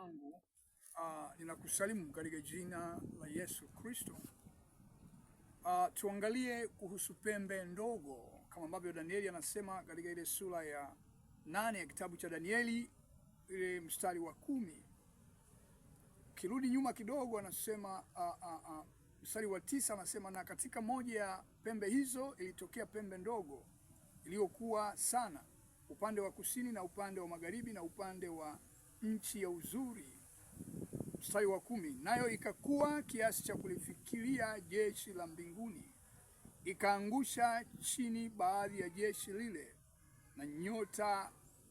wangu, ninakusalimu katika jina la Yesu Kristo. Tuangalie kuhusu pembe ndogo, kama ambavyo Danieli anasema katika ile sura ya 8 ya kitabu cha Danieli, ile mstari wa 10. Kirudi nyuma kidogo, anasema mstari wa 9 anasema, na katika moja ya pembe hizo ilitokea pembe ndogo iliyokuwa sana, upande wa kusini na upande wa magharibi na upande wa nchi ya uzuri. Mstari wa 10, nayo ikakuwa kiasi cha kulifikiria jeshi la mbinguni, ikaangusha chini baadhi ya jeshi lile,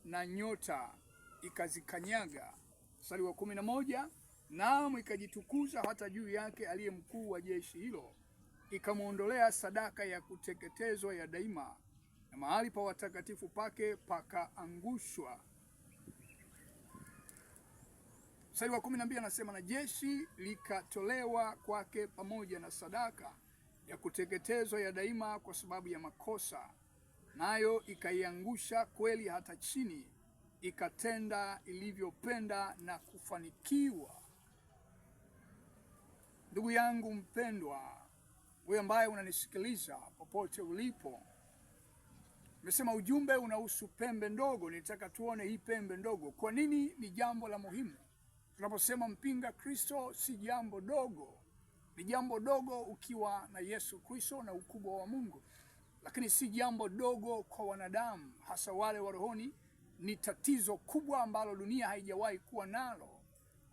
na nyota ikazikanyaga. Mstari wa 11, naam, ikajitukuza hata juu yake aliye mkuu wa jeshi hilo, ikamwondolea sadaka ya kuteketezwa ya daima, na mahali pa watakatifu pake pakaangushwa. Mstari wa 12 anasema, na jeshi likatolewa kwake pamoja na sadaka ya kuteketezwa ya daima kwa sababu ya makosa, nayo ikaiangusha kweli hata chini, ikatenda ilivyopenda na kufanikiwa. Ndugu yangu mpendwa, wewe ambaye unanisikiliza popote ulipo, nimesema ujumbe unahusu pembe ndogo. Nitaka tuone hii pembe ndogo. Kwa nini ni jambo la muhimu? Tunaposema mpinga Kristo, si jambo dogo. Ni jambo dogo ukiwa na Yesu Kristo na ukubwa wa Mungu, lakini si jambo dogo kwa wanadamu, hasa wale wa rohoni. Ni tatizo kubwa ambalo dunia haijawahi kuwa nalo.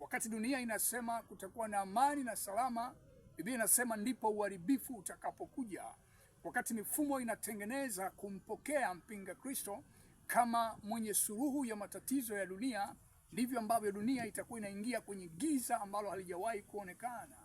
Wakati dunia inasema kutakuwa na amani na salama, Biblia inasema ndipo uharibifu utakapokuja. Wakati mifumo inatengeneza kumpokea mpinga Kristo kama mwenye suluhu ya matatizo ya dunia, ndivyo ambavyo dunia itakuwa inaingia kwenye giza ambalo halijawahi kuonekana,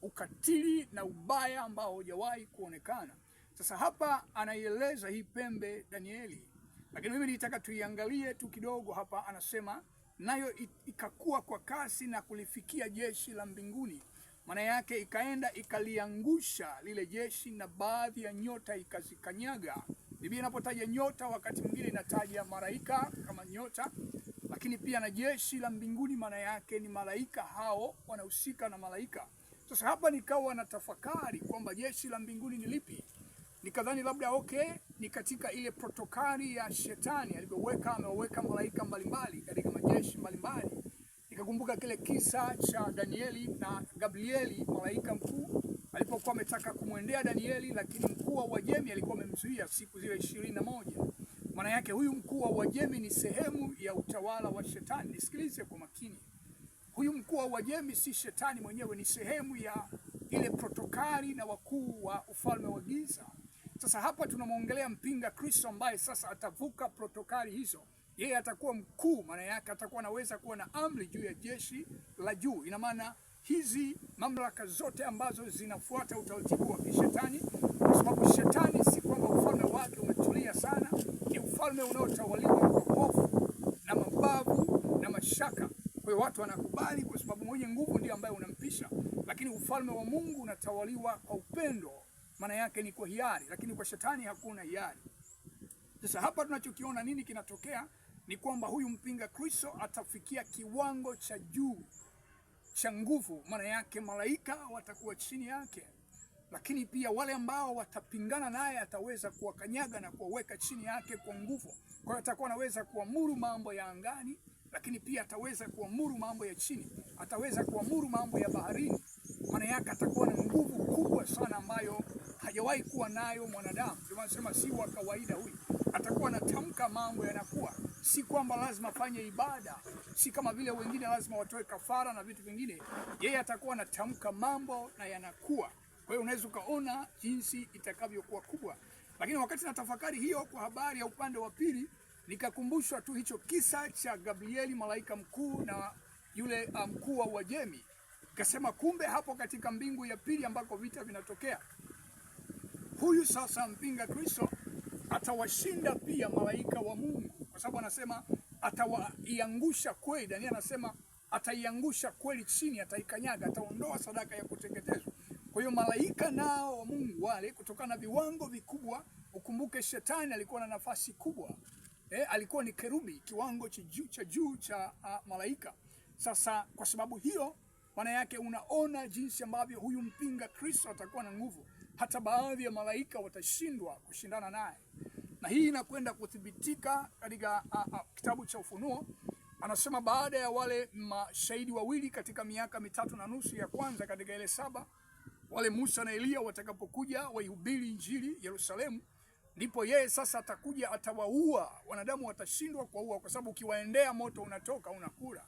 ukatili na ubaya ambao hujawahi kuonekana. Sasa hapa anaieleza hii pembe Danieli, lakini mimi nitaka tuiangalie tu kidogo. Hapa anasema nayo ikakuwa kwa kasi na kulifikia jeshi la mbinguni. Maana yake ikaenda ikaliangusha lile jeshi, na baadhi ya nyota ikazikanyaga. Biblia inapotaja nyota, wakati mwingine inataja malaika kama nyota, lakini pia na jeshi la mbinguni, maana yake ni malaika, hao wanahusika na malaika. Sasa hapa nikawa na tafakari kwamba jeshi la mbinguni ni lipi. Nikadhani labda ni katika ile protokali ya shetani ameweka malaika mbalimbali katika majeshi mbalimbali. Nikakumbuka kile kisa cha Danieli na Gabrieli, malaika mkuu, alipokuwa ametaka kumwendea Danieli, lakini mkuu wa Uajemi alikuwa amemzuia siku zile 21. Maana yake huyu mkuu wa Uajemi ni sehemu ya utawala wa shetani. Nisikilize kwa makini. Huyu mkuu wa Uajemi si shetani mwenyewe, ni sehemu ya ile protokali na wakuu wa ufalme wa giza. Sasa hapa tunamwongelea mpinga Kristo ambaye sasa atavuka protokali hizo. Yeye atakuwa mkuu, maana yake atakuwa anaweza kuwa na amri juu ya jeshi la juu. Ina maana hizi mamlaka zote ambazo zinafuata utaratibu wa kishetani, kwa sababu shetani si kwamba ufalme wake umetulia sana, ni ufalme unaotawaliwa kwa hofu na mabavu na mashaka. Kwa hiyo watu wanakubali kwa sababu mwenye nguvu ndiye ambaye unampisha, lakini ufalme wa Mungu unatawaliwa kwa upendo, maana yake ni kwa hiari, lakini kwa shetani hakuna hiari. Sasa hapa tunachokiona nini kinatokea ni kwamba huyu mpinga Kristo atafikia kiwango cha juu cha nguvu, maana yake malaika watakuwa chini yake, lakini pia wale ambao watapingana naye ataweza kuwakanyaga na kuwaweka chini yake kwa nguvu. Kwa hiyo atakuwa anaweza kuamuru mambo ya angani, lakini pia ataweza kuamuru mambo ya chini, ataweza kuamuru mambo ya baharini. Maana yake atakuwa na nguvu kubwa sana ambayo hajawahi kuwa nayo mwanadamu. Ndio maana nasema si wa kawaida huyu. Atakuwa anatamka mambo yanakuwa, si kwamba lazima afanye ibada, si kama vile wengine lazima watoe kafara na vitu vingine. Yeye atakuwa anatamka mambo na yanakuwa. Kwa hiyo unaweza ukaona jinsi itakavyokuwa kubwa. Lakini wakati natafakari hiyo kwa habari ya upande wa pili, nikakumbushwa tu hicho kisa cha Gabrieli, malaika mkuu, na yule mkuu wa Uajemi. Nikasema kumbe hapo katika mbingu ya pili ambako vita vinatokea, huyu sasa mpinga Kristo atawashinda pia malaika wa Mungu, kwa sababu anasema atawaiangusha kweli. Danieli anasema ataiangusha kweli chini, ataikanyaga, ataondoa sadaka ya kuteketezwa. Kwa hiyo malaika nao wa Mungu wale, kutokana na viwango vikubwa. Ukumbuke shetani alikuwa na nafasi kubwa, alikuwa ni kerubi, kiwango cha juu cha malaika. Sasa kwa sababu hiyo, maana yake unaona jinsi ambavyo huyu mpinga Kristo atakuwa na nguvu, hata baadhi ya malaika watashindwa kushindana naye. Na hii inakwenda kuthibitika katika kitabu cha Ufunuo. Anasema baada ya wale mashahidi wawili katika miaka 3.5 ya kwanza katika ile 7, wale Musa na Elia watakapokuja waihubiri Injili Yerusalemu, ndipo yeye sasa atakuja, atawaua. Wanadamu watashindwa kuwaua, kwa sababu ukiwaendea moto unatoka unakula.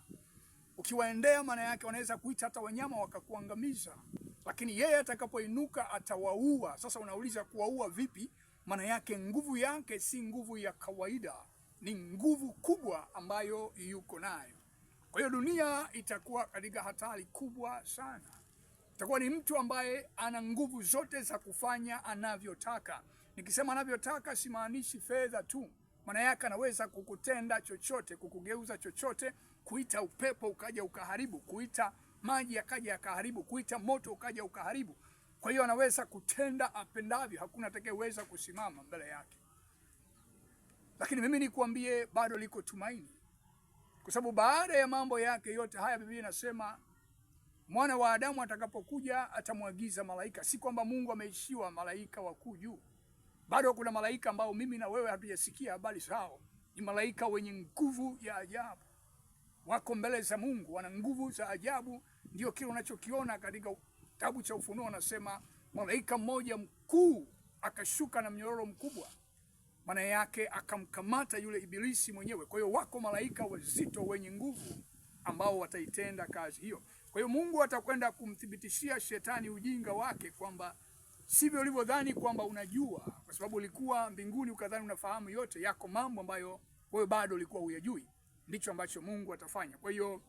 Ukiwaendea maana yake wanaweza kuita hata wanyama wakakuangamiza, lakini yeye atakapoinuka atawaua. Sasa unauliza kuwaua vipi? Maana yake nguvu yake si nguvu ya kawaida, ni nguvu kubwa ambayo yuko nayo. Kwa hiyo dunia itakuwa katika hatari kubwa sana. Itakuwa ni mtu ambaye ana nguvu zote za kufanya anavyotaka. Nikisema anavyotaka simaanishi fedha tu. Maana yake anaweza kukutenda chochote, kukugeuza chochote, kuita upepo ukaja ukaharibu, kuita maji yakaja yakaharibu, kuita moto ukaja ukaharibu. Kwa hiyo anaweza kutenda apendavyo, hakuna atakayeweza kusimama mbele yake. Lakini mimi nikuambie, bado liko tumaini, kwa sababu baada ya mambo yake yote haya, Biblia inasema Mwana wa Adamu atakapokuja atamwagiza malaika. Si kwamba Mungu ameishiwa malaika wakuu juu. Bado kuna malaika ambao mimi na wewe hatujasikia habari zao. Ni malaika wenye nguvu ya ajabu, wako mbele za Mungu, wana nguvu za ajabu. Ndio kile unachokiona katika kitabu cha Ufunuo. Anasema malaika mmoja mkuu akashuka na mnyororo mkubwa, maana yake akamkamata yule ibilisi mwenyewe. Kwa hiyo wako malaika wazito wenye nguvu ambao wataitenda kazi hiyo. Kwa hiyo Mungu atakwenda kumthibitishia shetani ujinga wake, kwamba sivyo ulivyodhani kwamba unajua, kwa sababu ulikuwa mbinguni ukadhani unafahamu yote. Yako mambo ambayo wewe bado ulikuwa huyajui. Ndicho ambacho Mungu atafanya. Kwa hiyo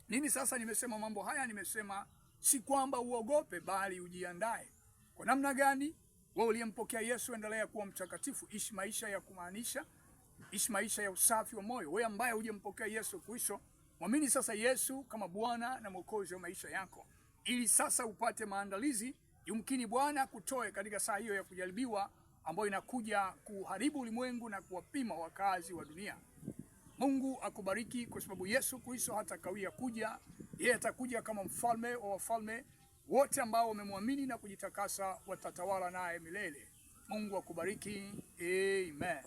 nini sasa nimesema mambo haya? Nimesema si kwamba uogope, bali ujiandae. Kwa namna gani? Wewe uliyempokea Yesu, endelea kuwa mtakatifu, ishi maisha ya kumaanisha, ishi maisha ya usafi wa moyo. Wewe ambaye hujempokea Yesu Kristo, mwamini sasa Yesu kama Bwana na Mwokozi wa maisha yako, ili sasa upate maandalizi. Yumkini Bwana kutoe katika saa hiyo ya kujaribiwa ambayo inakuja kuharibu ulimwengu na kuwapima wakazi wa dunia. Mungu akubariki, kwa sababu Yesu Kristo hatakawia kuja. Yeye atakuja kama mfalme wa wafalme. Wote ambao wamemwamini na kujitakasa watatawala naye milele. Mungu akubariki. Amen.